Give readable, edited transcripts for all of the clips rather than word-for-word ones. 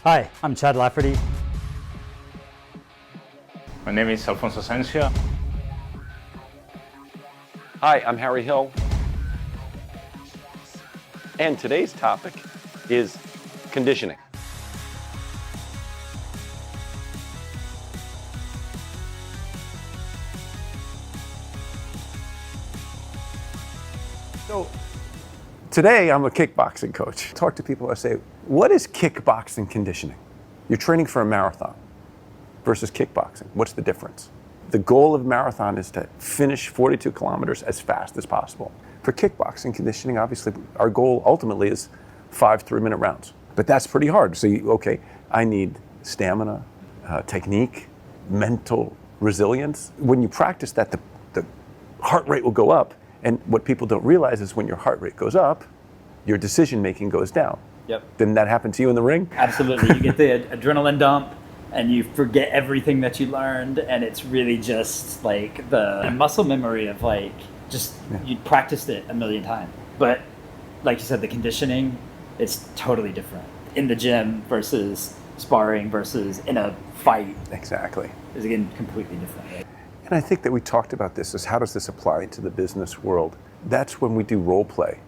Hi, I'm Chad Lafferty. My name is Alfonso Asensio. Hi, I'm Harry Hill. And today's topic is conditioning. So today I'm a kickboxing coach. I talk to people, I say, what is kickboxing conditioning? You're training for a marathon versus kickboxing. What's the difference? The goal of marathon is to finish 42 kilometers as fast as possible. For kickboxing conditioning, obviously, our goal ultimately is 5 3-minute rounds. But that's pretty hard. So, I need stamina, technique, mental resilience. When you practice that, the heart rate will go up. And what people don't realize is when your heart rate goes up, your decision making goes down. Yep. Didn't that happen to you in the ring? Absolutely. You get the adrenaline dump and you forget everything that you learned, and it's really just like the muscle memory of you practiced it a million times. But like you said, the conditioning, it's totally different. In the gym versus sparring versus in a fight. Exactly. Is again completely different. Right? And I think that we talked about this, is how does this apply to the business world? That's when we do role play.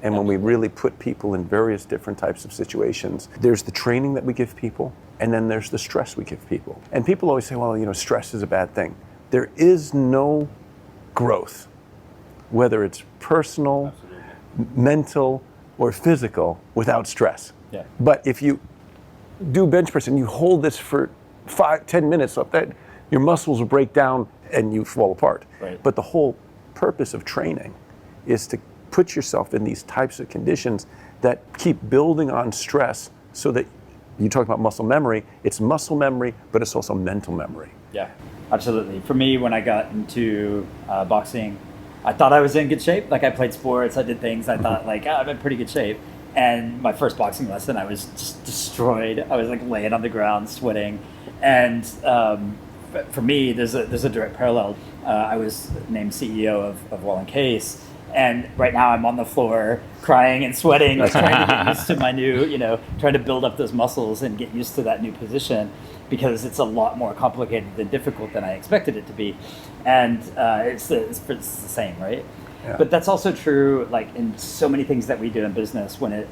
And when we really put people in various different types of situations. There's the training that we give people, and then there's the stress we give people. And people always say, well, stress is a bad thing. There is no growth, whether it's personal, mental, or physical, without stress. Yeah. But if you do bench press and you hold this for 5-10 minutes up that, your muscles will break down and you fall apart. Right. But the whole purpose of training is to put yourself in these types of conditions that keep building on stress, so that you talk about muscle memory, it's muscle memory, but it's also mental memory. Yeah, absolutely. For me, when I got into boxing, I thought I was in good shape. Like, I played sports, I did things, I thought I'm in pretty good shape. And my first boxing lesson, I was just destroyed. I was laying on the ground, sweating. And for me, there's a direct parallel. I was named CEO of Wall & Case. And right now I'm on the floor crying and sweating, trying to get used to my new, trying to build up those muscles and get used to that new position, because it's a lot more complicated and difficult than I expected it to be. And it's the same, right? Yeah. But that's also true in so many things that we do in business. When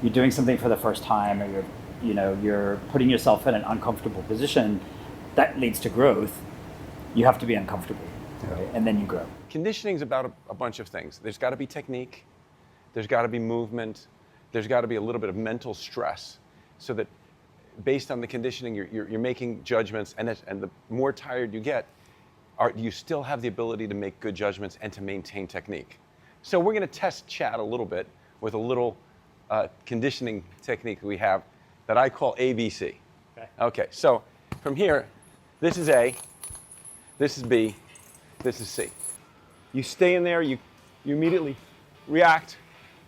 you're doing something for the first time, or you're putting yourself in an uncomfortable position, that leads to growth. You have to be uncomfortable, right? And then you grow. Conditioning is about a bunch of things. There's got to be technique, there's got to be movement, there's got to be a little bit of mental stress, so that based on the conditioning, you're making judgments, and the more tired you get, you still have the ability to make good judgments and to maintain technique. So we're going to test Chad a little bit with a little conditioning technique that we have that I call ABC. Okay, so from here, this is A, this is B, this is C. You stay in there, you immediately react,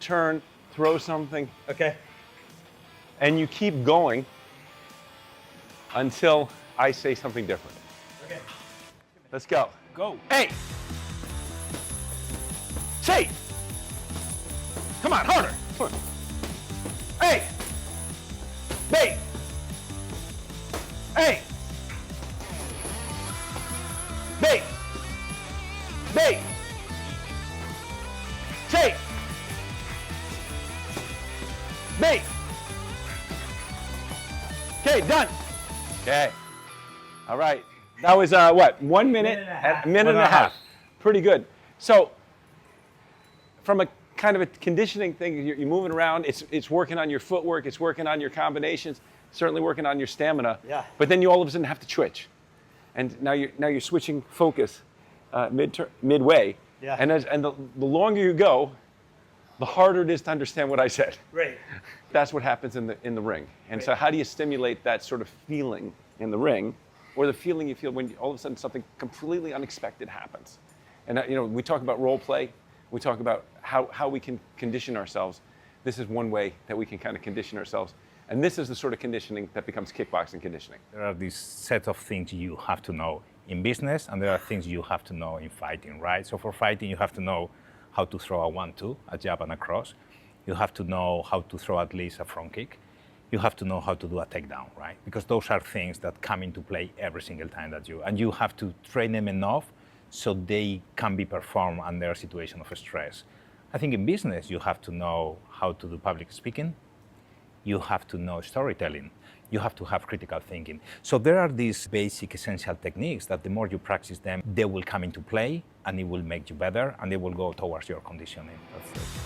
turn, throw something. Okay. And you keep going until I say something different. Okay. Let's go. Go. A. C. Come on, harder. Come on. A. B. A. B. B. C. B. Okay, done. Okay. All right. That was what? 1 minute? A minute and a half. Pretty good. So, from a kind of a conditioning thing, you're moving around. It's working on your footwork. It's working on your combinations. Certainly working on your stamina. Yeah. But then you all of a sudden have to twitch, and now you're switching focus midway. Yeah. And the longer you go, the harder it is to understand what I said. Right. That's what happens in the ring. And so how do you stimulate that sort of feeling in the ring, or the feeling you feel when all of a sudden something completely unexpected happens? And we talk about role play. We talk about how we can condition ourselves. This is one way that we can kind of condition ourselves. And this is the sort of conditioning that becomes kickboxing conditioning. There are these set of things you have to know in business, and there are things you have to know in fighting, right? So for fighting, you have to know how to throw a 1-2, a jab and a cross. You have to know how to throw at least a front kick. you have to know how to do a takedown, right? Because those are things that come into play every single time that and you have to train them enough so they can be performed under a situation of stress. I think in business, you have to know how to do public speaking. You have to know storytelling. You have to have critical thinking. So there are these basic essential techniques that the more you practice them, they will come into play and it will make you better and they will go towards your conditioning. That's it.